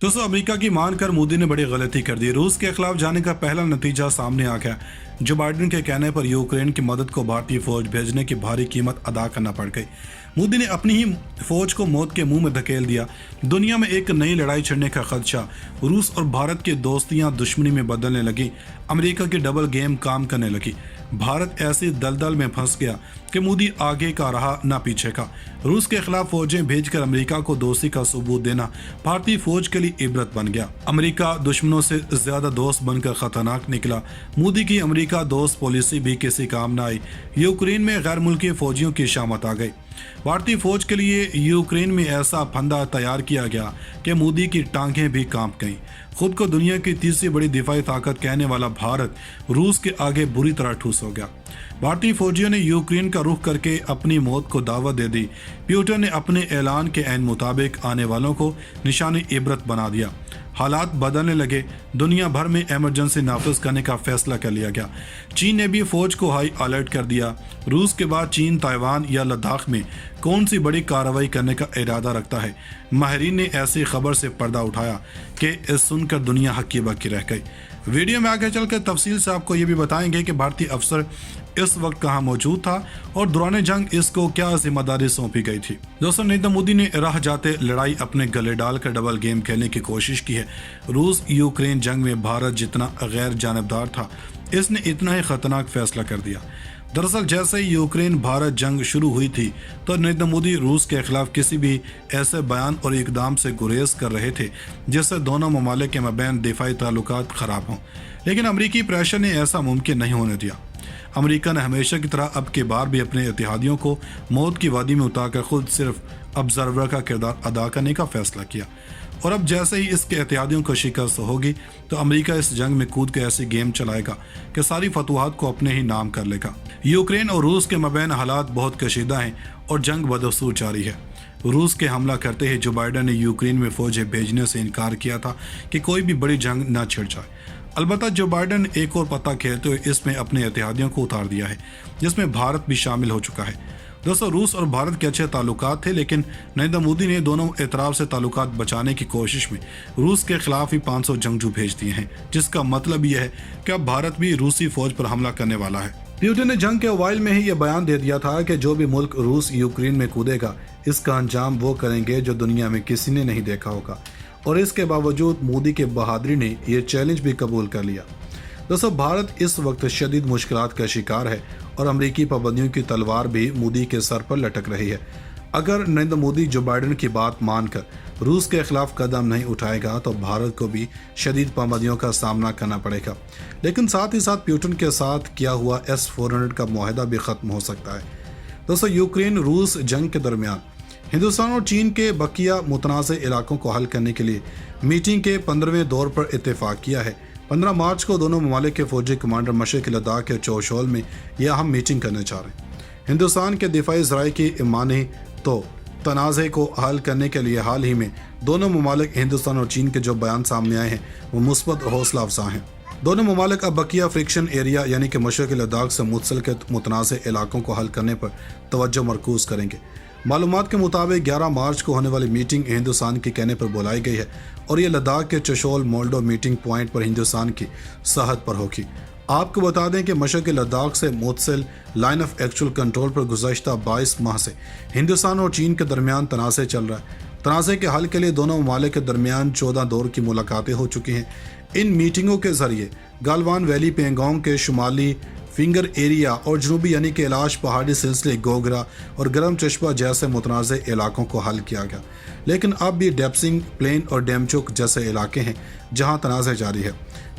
दोस्तों, अमेरिका की मान कर मोदी ने बड़ी गलती कर दी। रूस के खिलाफ जाने का पहला नतीजा सामने आ गया। जो बाइडेन के कहने पर यूक्रेन की मदद को भारतीय फौज भेजने की भारी कीमत अदा करना पड़ गई। मोदी ने अपनी ही फौज को मौत के मुंह में धकेल दिया। दुनिया में एक नई लड़ाई छिड़ने का खदशा। रूस और भारत की दोस्तियां दुश्मनी में बदलने लगी। अमेरिका की डबल गेम काम करने लगी। भारत ऐसी दलदल में फंस गया कि मोदी आगे का रहा ना पीछे का। रूस के खिलाफ फौजें भेजकर अमेरिका को दोस्ती का सबूत देना भारतीय फौज के लिए इबरत बन गया। अमेरिका दुश्मनों से ज्यादा दोस्त बनकर खतरनाक निकला। मोदी की अमेरिका दोस्त पॉलिसी भी किसी काम न आई। यूक्रेन में गैर मुल्की फौजियों की शामत आ गई। भारतीय फौज के लिए यूक्रेन में ऐसा फंदा तैयार किया गया कि मोदी की टांगें भी कांप गईं। खुद को दुनिया की तीसरी बड़ी दिफाई ताकत कहने वाला भारत रूस के आगे बुरी तरह ठूस हो गया। भारतीय फौजियों ने यूक्रेन का रुख करके अपनी मौत को दावत दे दी। पुतिन ने अपने ऐलान के ऐन मुताबिक आने वालों को निशाने इबरत बना दिया। हालात बदलने लगे। दुनिया भर में इमरजेंसी नाफिज करने का फैसला कर लिया गया। चीन ने भी फौज को हाई अलर्ट कर दिया। रूस के बाद चीन ताइवान या लद्दाख में कौन सी बड़ी कार्रवाई करने का इरादा रखता है। माहिरीन ने ऐसी खबर से पर्दा उठाया कि सुनकर दुनिया हक्की बक्की रह गई। वीडियो में आगे चलकर तफसील से आपको ये भी बताएंगे कि भारतीय अफसर इस वक्त कहाँ मौजूद था और दौरान जंग इसको क्या जिम्मेदारी सौंपी गई थी। दोस्तों, नरेंद्र मोदी ने राह जाते लड़ाई अपने गले डालकर डबल गेम खेलने की कोशिश की है। रूस यूक्रेन जंग में भारत जितना गैर जानबदार था, इसने इतना ही खतरनाक फैसला कर दिया। दरअसल जैसे ही यूक्रेन भारत जंग शुरू हुई थी तो नरेंद्र मोदी रूस के खिलाफ किसी भी ऐसे बयान और इकदाम से गुरेज कर रहे थे जिससे दोनों ममालिक के मबैन दिफाई ताल्लुकात खराब हों। लेकिन अमरीकी प्रेशर ने ऐसा मुमकिन नहीं होने दिया। अमेरिका ने हमेशा की तरह अब के बार भी अपने इत्तेहादियों को मौत की वादी में उतारकर खुद सिर्फ ऑब्जर्वर का किरदार अदा करने का फैसला किया। और अब जैसे ही इसके इत्तेहादियों को शिकस्त होगी तो अमेरिका इस जंग में कूद के ऐसी गेम चलाएगा कि सारी फतूहात को अपने ही नाम कर लेगा। यूक्रेन और रूस के मबैन हालात बहुत कशीदा हैं और जंग बदस्तूर जारी है। रूस के हमला करते ही जो बाइडेन ने यूक्रेन में फौजें भेजने से इनकार किया था कि कोई भी बड़ी जंग न छिड़ जाए। अलबत्ता जो बाइडेन एक और पत्ता खेलते हुए इसमें अपने इत्तेहादियों को उतार दिया है, जिसमें भारत भी शामिल हो चुका है। दोस्तों, रूस और भारत के अच्छे ताल्लुकात थे, लेकिन नरेंद्र मोदी ने दोनों एतराफ से ताल्लुकात बचाने की कोशिश में रूस के खिलाफ ही 500 जंगजू भेज दिए हैं, जिसका मतलब यह है कि अब भारत भी रूसी फौज पर हमला करने वाला है। पुतिन ने जंग के अवाइल में ही यह बयान दे दिया था कि जो भी मुल्क रूस यूक्रेन में कूदेगा, इसका अंजाम वो करेंगे जो दुनिया में किसी ने नहीं देखा होगा। और इसके बावजूद मोदी के बहादुरी ने यह चैलेंज भी कबूल कर लिया। दोस्तों, भारत इस वक्त शदीद मुश्किलात का शिकार है और अमरीकी पाबंदियों की तलवार भी मोदी के सर पर लटक रही है। अगर नरेंद्र मोदी जो बाइडेन की बात मानकर रूस के खिलाफ कदम नहीं उठाएगा तो भारत को भी शदीद पाबंदियों का सामना करना पड़ेगा। लेकिन साथ ही साथ पुतिन के साथ किया हुआ S-400 का मुआहदा भी खत्म हो सकता है। दोस्तों, यूक्रेन रूस जंग के दरमियान हिंदुस्तान और चीन के बकिया मुतनाज़ इलाकों को हल करने के लिए मीटिंग के 15वें दौर पर इत्तेफाक किया है। 15 मार्च को दोनों ममालिक के फौजी कमांडर मशरक़ी लद्दाख के चौशोल में यह अहम मीटिंग करने जा रहे हैं। हिंदुस्तान के दिफाई ज़राए की माने तो तनाज़े को हल करने के लिए हाल ही में दोनों ममालिक हिंदुस्तान और चीन के जो बयान सामने आए हैं वो मुस्बत और हौसला अफजा हैं। दोनों ममालिक अब बकिया फ्रिक्शन एरिया यानी कि मशरक़ी लद्दाख से मुतसल्लिक़ मुतनाज़ इलाकों को हल करने पर तवज्जो मरकूज़ करेंगे। मालूमात के मुताबिक 11 मार्च को होने वाली मीटिंग हिंदुस्तान के कहने पर बुलाई गई है और ये लद्दाख के चशोल मोल्डो मीटिंग पॉइंट पर हिंदुस्तान की सरहद पर होगी। आपको बता दें कि मशरक़ी लद्दाख से मुतसिल लाइन ऑफ एक्चुअल कंट्रोल पर गुज़श्ता 22 माह से हिंदुस्तान और चीन के दरमियान तनाज़े चल रहा है। तनाज़े के हल के लिए दोनों ममालिक के दरमियान 14 दौर की मुलाकातें हो चुकी हैं। इन मीटिंगों के जरिए गालवान वैली पेंगोंग के शुमाली फिंगर एरिया और जनूबी यानी कि इलाश पहाड़ी सिलसिले गोगरा और गरम चश्मा जैसे मुतनाज़ इलाकों को हल किया गया। लेकिन अब भी डेप्सिंग प्लेन और डेमचुक जैसे इलाके हैं जहां तनाज़े जारी है।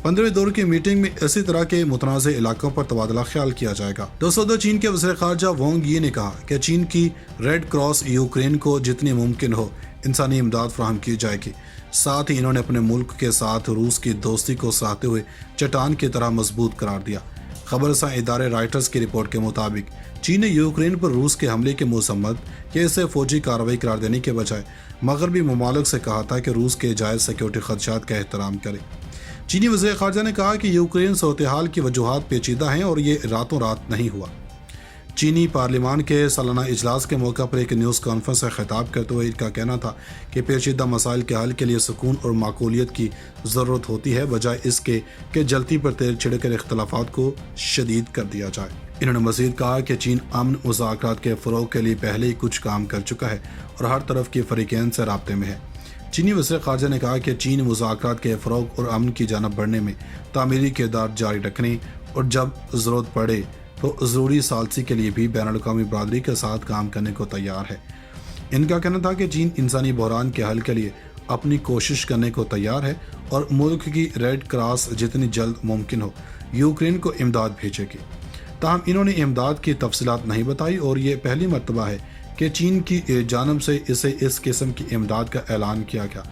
15वें दौर की मीटिंग में इसी तरह के मुतनाज़ इलाकों पर तबादला ख्याल किया जाएगा। दोस्तों, चीन के वज़ीर ख़ारजा वांग यी ने कहा कि चीन की रेड क्रॉस यूक्रेन को जितनी मुमकिन हो इंसानी इमदाद फराहम की जाएगी। साथ ही इन्होंने अपने मुल्क के साथ रूस की दोस्ती को सराहते हुए चट्टान की तरह मजबूत करार दिया। खबरसां इदारे राइटर्स की रिपोर्ट के मुताबिक चीन ने यूक्रेन पर रूस के हमले की मजम्मत कि इसे फौजी कार्रवाई करार देने के बजाय मगरबी ममालिक से कहा था कि रूस के जायज़ सिक्योरिटी खदशात का एहतराम करे। चीनी वज़ीर ख़ारजा ने कहा कि यूक्रेन सूरत हाल की वजूहात पेचीदा हैं और ये रातों रात नहीं हुआ। चीनी पार्लियामान के सालाना इजलास के मौका पर एक न्यूज़ कॉन्फ्रेंस से खिताब करते हुए इनका कहना था कि पेचीदा मसाइल के हल के लिए सुकून और माकूलियत की ज़रूरत होती है, बजाय इसके कि जलती पर तेल छिड़कर इख्तलाफात को शदीद कर दिया जाए। इन्होंने मज़ीद कहा कि चीन अमन मुज़ाकरात के फ़रोग़ के लिए पहले ही कुछ काम कर चुका है और हर तरफ के फ़रीक़ैन से राब्ते में है। चीनी वज़ीर ख़ारजा ने कहा कि चीन मुज़ाकरात के फ़रोग़ और अमन की जानब बढ़ने में तामीरी किरदार जारी रखने और जब ज़रूरत पड़े तो ज़रूरी सालसी के लिए भी बैनुल-अक़वामी बरादरी के साथ काम करने को तैयार है। इनका कहना था कि चीन इंसानी बहरान के हल के लिए अपनी कोशिश करने को तैयार है और मुल्क की रेड क्रॉस जितनी जल्द मुमकिन हो यूक्रेन को इमदाद भेजेगी। ताहम इन्होंने इमदाद की तफसीलात नहीं बताई और ये पहली मरतबा है कि चीन की जानब से इसे इस किस्म की इमदाद का ऐलान किया गया।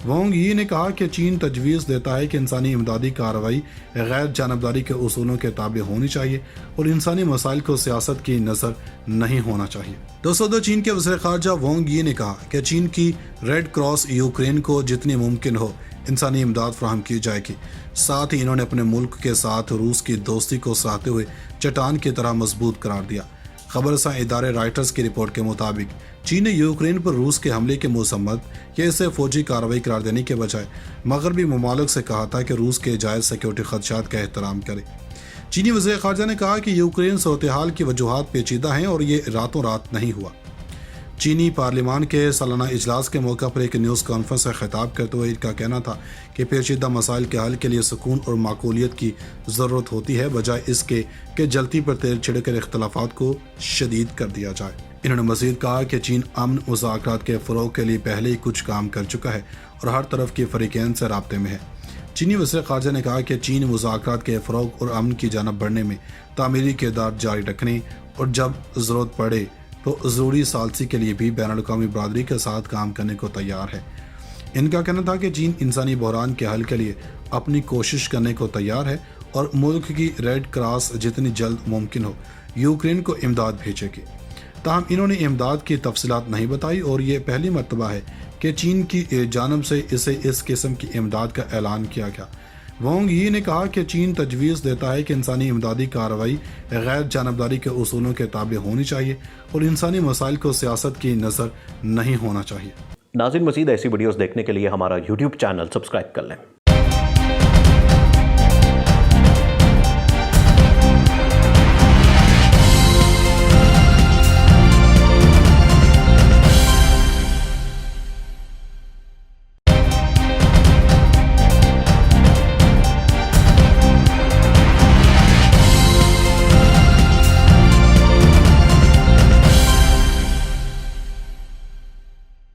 वांग यी ने कहा कि चीन तजवीज़ देता है कि इंसानी इमदादी कार्रवाई गैर जानबदारी के उसूलों के ताबे होनी चाहिए और इंसानी मसाइल को सियासत की नज़र नहीं होना चाहिए। दोस्तों, चीन के वज़ीर ख़ारजा वांग यी ने कहा कि चीन की रेड क्रॉस यूक्रेन को जितनी मुमकिन हो इंसानी इमदाद फराहम की जाएगी। साथ ही इन्होंने अपने मुल्क के साथ रूस की दोस्ती को सराहते हुए चट्टान की तरह मजबूत करार दिया। खबरसां इदारे राइटर्स की रिपोर्ट के मुताबिक चीन ने यूक्रेन पर रूस के हमले के मुसम्मत या इसे फौजी कार्रवाई करार देने के बजाय मगरबी ममालिक से कहा था कि रूस के जायज़ सिक्योरिटी खदशात का एहतराम करे। चीनी वज़ीर ख़ारजा ने कहा कि यूक्रेन सूरत हाल की वजूहात पेचीदा हैं और ये रातों रात नहीं हुआ। चीनी पार्लियामान के सालाना इजलास के मौका पर एक न्यूज़ कॉन्फ्रेंस से खिताब करते हुए इनका कहना था कि पेचीदा मसाइल के हल के लिए सुकून और माकूलियत की ज़रूरत होती है, बजाय इसके कि जलती पर तेल छिड़कर इख्तलाफात को शदीद कर दिया जाए। इन्होंने मज़ीद कहा कि चीन अमन मुज़ाकरात के फ़रोग़ के लिए पहले ही कुछ काम कर चुका है और हर तरफ के फ़रीक़ैन से राब्ते में है। चीनी वज़ीर ख़ारजा ने कहा कि चीन मुज़ाकरात के फ़रोग़ और अमन की जानब बढ़ने में तामीरी किरदार जारी रखने और जब ज़रूरत पड़े तो ज़रूरी सालसी के लिए भी बैनुल-अक़वामी बरादरी के साथ काम करने को तैयार है। इनका कहना था कि चीन इंसानी बहरान के हल के लिए अपनी कोशिश करने को तैयार है और मुल्क की रेड क्रॉस जितनी जल्द मुमकिन हो यूक्रेन को इमदाद भेजेगी। ताहम इन्होंने इमदाद की तफसीलात नहीं बताई और ये पहली मरतबा है कि चीन की जानब से इसे इस किस्म की इमदाद का ऐलान किया गया। वांग यी ने कहा कि चीन तजवीज़ देता है कि इंसानी इमदादी कार्रवाई गैर जानबदारी के उसूलों के ताबे होनी चाहिए और इंसानी मसाइल को सियासत की नज़र नहीं होना चाहिए। नाज़रीन, मज़ीद ऐसी वीडियोस देखने के लिए हमारा YouTube चैनल सब्सक्राइब कर लें।